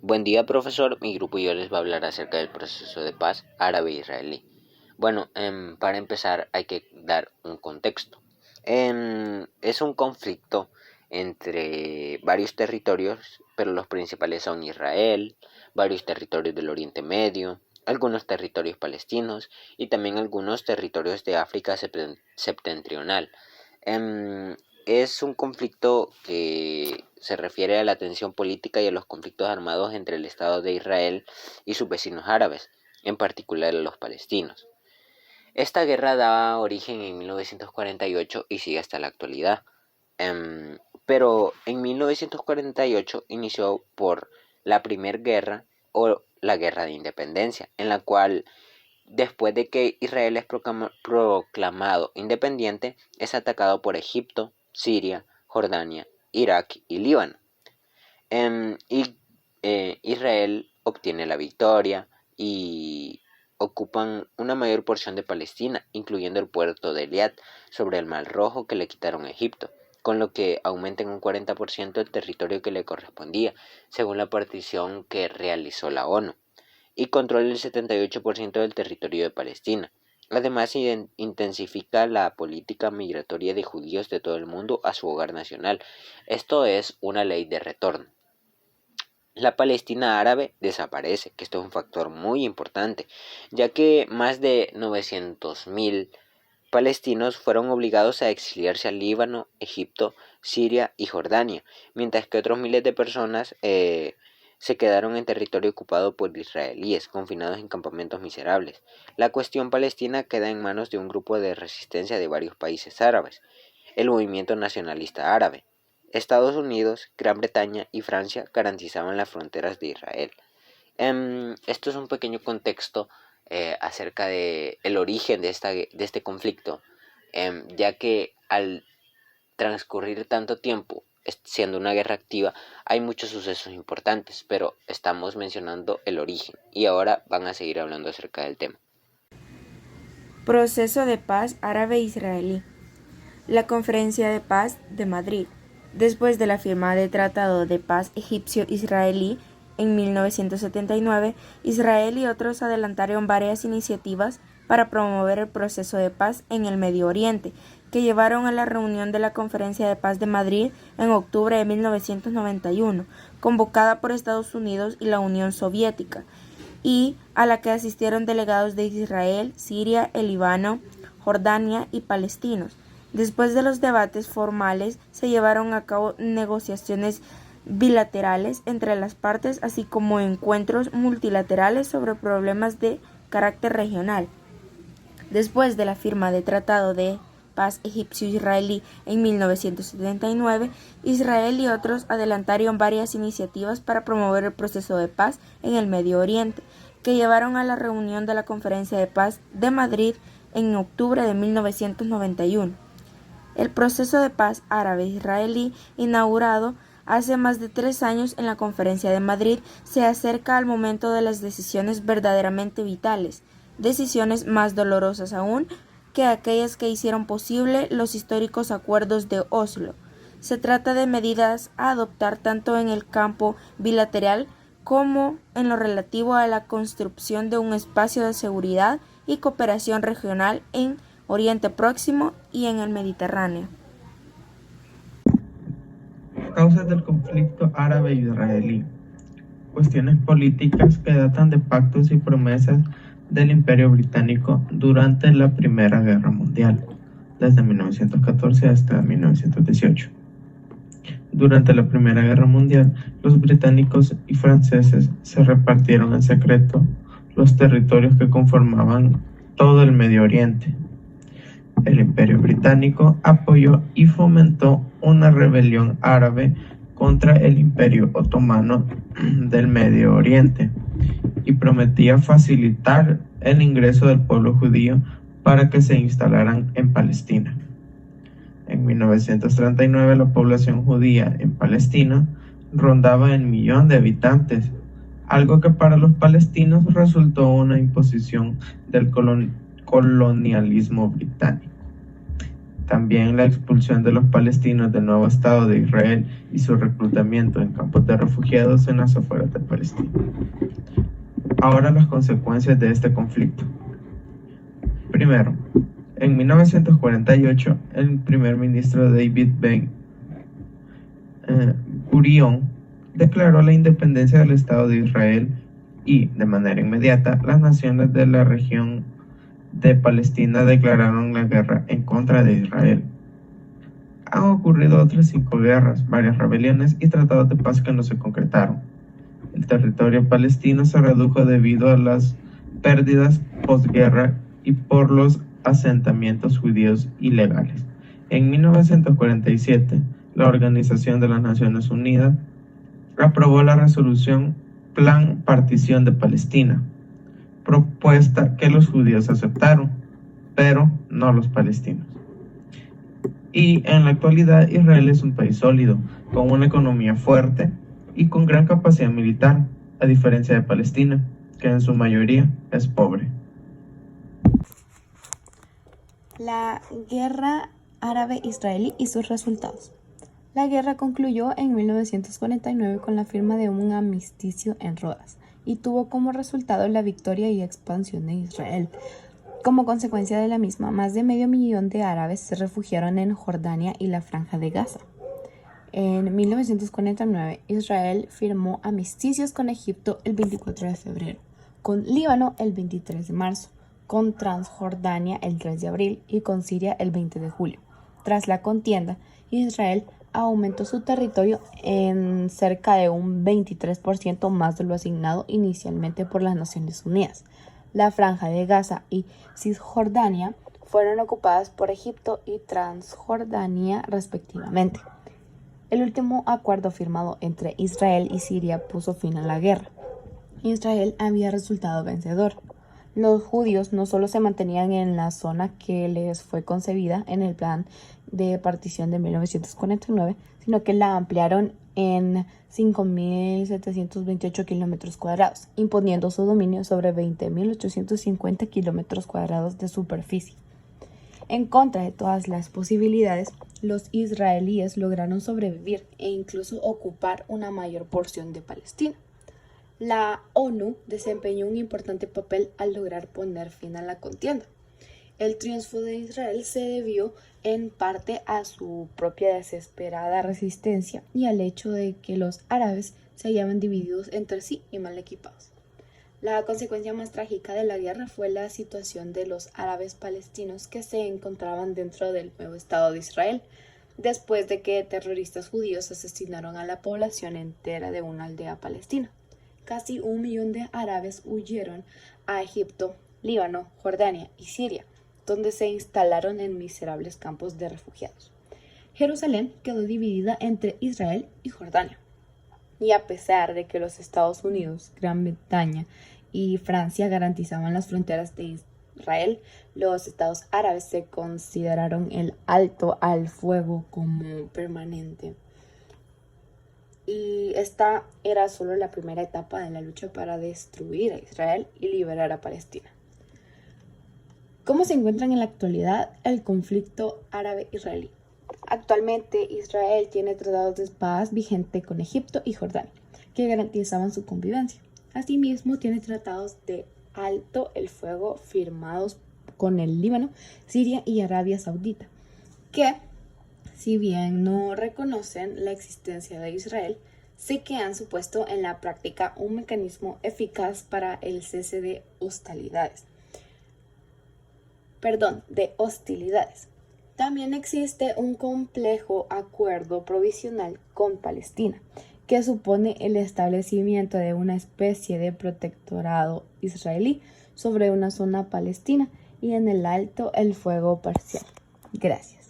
Buen día, profesor. Mi grupo y yo les va a hablar acerca del proceso de paz árabe-israelí. Bueno, para empezar hay que dar un contexto. Es un conflicto entre varios territorios, pero los principales son Israel, varios territorios del Oriente Medio, algunos territorios palestinos y también algunos territorios de África septentrional. Es un conflicto que se refiere a la tensión política y a los conflictos armados entre el Estado de Israel y sus vecinos árabes, en particular los palestinos. Esta guerra da origen en 1948 y sigue hasta la actualidad. Pero en 1948 inició por la Primera Guerra o la Guerra de Independencia, en la cual después de que Israel es proclamado independiente, es atacado por Egipto, Siria, Jordania, Irak y Líbano. Israel obtiene la victoria y ocupan una mayor porción de Palestina, incluyendo el puerto de Eliad sobre el Mar Rojo que le quitaron a Egipto, con lo que aumenta en un 40% el territorio que le correspondía, según la partición que realizó la ONU, y controla el 78% del territorio de Palestina. Además, intensifica la política migratoria de judíos de todo el mundo a su hogar nacional. Esto es una ley de retorno. La Palestina árabe desaparece, que esto es un factor muy importante, ya que más de 900.000 palestinos fueron obligados a exiliarse al Líbano, Egipto, Siria y Jordania, mientras que otros miles de personas se quedaron en territorio ocupado por israelíes, confinados en campamentos miserables. La cuestión palestina queda en manos de un grupo de resistencia de varios países árabes, el Movimiento Nacionalista Árabe. Estados Unidos, Gran Bretaña y Francia garantizaban las fronteras de Israel. Esto es un pequeño contexto acerca del origen de este conflicto, ya que al transcurrir tanto tiempo siendo una guerra activa, hay muchos sucesos importantes, pero estamos mencionando el origen y ahora van a seguir hablando acerca del tema. Proceso de paz árabe-israelí. La Conferencia de Paz de Madrid. Después de la firma del Tratado de Paz egipcio-israelí en 1979, Israel y otros adelantaron varias iniciativas para promover el proceso de paz en el Medio Oriente, que llevaron a la reunión de la Conferencia de Paz de Madrid en octubre de 1991, convocada por Estados Unidos y la Unión Soviética, y a la que asistieron delegados de Israel, Siria, el Líbano, Jordania y palestinos. Después de los debates formales, se llevaron a cabo negociaciones bilaterales entre las partes, así como encuentros multilaterales sobre problemas de carácter regional. Después de la firma del Tratado de Paz egipcio-israelí en 1979, Israel y otros adelantaron varias iniciativas para promover el proceso de paz en el Medio Oriente, que llevaron a la reunión de la Conferencia de Paz de Madrid en octubre de 1991. El proceso de paz árabe-israelí, inaugurado hace más de 3 años en la Conferencia de Madrid, se acerca al momento de las decisiones verdaderamente vitales, decisiones más dolorosas aún que aquellas que hicieron posible los históricos acuerdos de Oslo. Se trata de medidas a adoptar tanto en el campo bilateral como en lo relativo a la construcción de un espacio de seguridad y cooperación regional en Oriente Próximo y en el Mediterráneo. Causas del conflicto árabe-israelí. Cuestiones políticas que datan de pactos y promesas del Imperio Británico durante la Primera Guerra Mundial, desde 1914 hasta 1918. Durante la Primera Guerra Mundial, los británicos y franceses se repartieron en secreto los territorios que conformaban todo el Medio Oriente. El Imperio Británico apoyó y fomentó una rebelión árabe contra el Imperio Otomano del Medio Oriente y prometía facilitar el ingreso del pueblo judío para que se instalaran en Palestina. En 1939 la población judía en Palestina rondaba el 1.000.000 de habitantes, algo que para los palestinos resultó una imposición del colonialismo británico. También la expulsión de los palestinos del nuevo Estado de Israel y su reclutamiento en campos de refugiados en las afueras de Palestina. Ahora las consecuencias de este conflicto. Primero, en 1948, el primer ministro David Ben Gurión declaró la independencia del Estado de Israel y, de manera inmediata, las naciones de la región de Palestina declararon la guerra en contra de Israel. Han ocurrido otras 5 guerras, varias rebeliones y tratados de paz que no se concretaron. El territorio palestino se redujo debido a las pérdidas posguerra y por los asentamientos judíos ilegales. En 1947, la Organización de las Naciones Unidas aprobó la resolución Plan Partición de Palestina, propuesta que los judíos aceptaron, pero no los palestinos. Y en la actualidad Israel es un país sólido, con una economía fuerte y con gran capacidad militar, a diferencia de Palestina, que en su mayoría es pobre. La guerra árabe-israelí y sus resultados. La guerra concluyó en 1949 con la firma de un armisticio en Rodas y tuvo como resultado la victoria y expansión de Israel. Como consecuencia de la misma, más de 500,000 de árabes se refugiaron en Jordania y la Franja de Gaza. En 1949, Israel firmó armisticios con Egipto el 24 de febrero, con Líbano el 23 de marzo, con Transjordania el 3 de abril y con Siria el 20 de julio. Tras la contienda, Israel aumentó su territorio en cerca de un 23% más de lo asignado inicialmente por las Naciones Unidas. La Franja de Gaza y Cisjordania fueron ocupadas por Egipto y Transjordania respectivamente. El último acuerdo firmado entre Israel y Siria puso fin a la guerra. Israel había resultado vencedor. Los judíos no solo se mantenían en la zona que les fue concebida en el plan de partición de 1949, sino que la ampliaron en 5.728 kilómetros cuadrados, imponiendo su dominio sobre 20.850 kilómetros cuadrados de superficie. En contra de todas las posibilidades, los israelíes lograron sobrevivir e incluso ocupar una mayor porción de Palestina. La ONU desempeñó un importante papel al lograr poner fin a la contienda. El triunfo de Israel se debió en parte a su propia desesperada resistencia y al hecho de que los árabes se hallaban divididos entre sí y mal equipados. La consecuencia más trágica de la guerra fue la situación de los árabes palestinos que se encontraban dentro del nuevo Estado de Israel, después de que terroristas judíos asesinaron a la población entera de una aldea palestina. Casi 1 millón de árabes huyeron a Egipto, Líbano, Jordania y Siria, donde se instalaron en miserables campos de refugiados. Jerusalén quedó dividida entre Israel y Jordania. Y a pesar de que los Estados Unidos, Gran Bretaña y Francia garantizaban las fronteras de Israel, los estados árabes se consideraron el alto al fuego como permanente. Y esta era solo la primera etapa de la lucha para destruir a Israel y liberar a Palestina. ¿Cómo se encuentra en la actualidad el conflicto árabe-israelí? Actualmente Israel tiene tratados de paz vigente con Egipto y Jordania, que garantizaban su convivencia. Asimismo, tiene tratados de alto el fuego firmados con el Líbano, Siria y Arabia Saudita, que, si bien no reconocen la existencia de Israel, sí que han supuesto en la práctica un mecanismo eficaz para el cese de hostilidades. También existe un complejo acuerdo provisional con Palestina, que supone el establecimiento de una especie de protectorado israelí sobre una zona palestina y en el alto el fuego parcial. Gracias.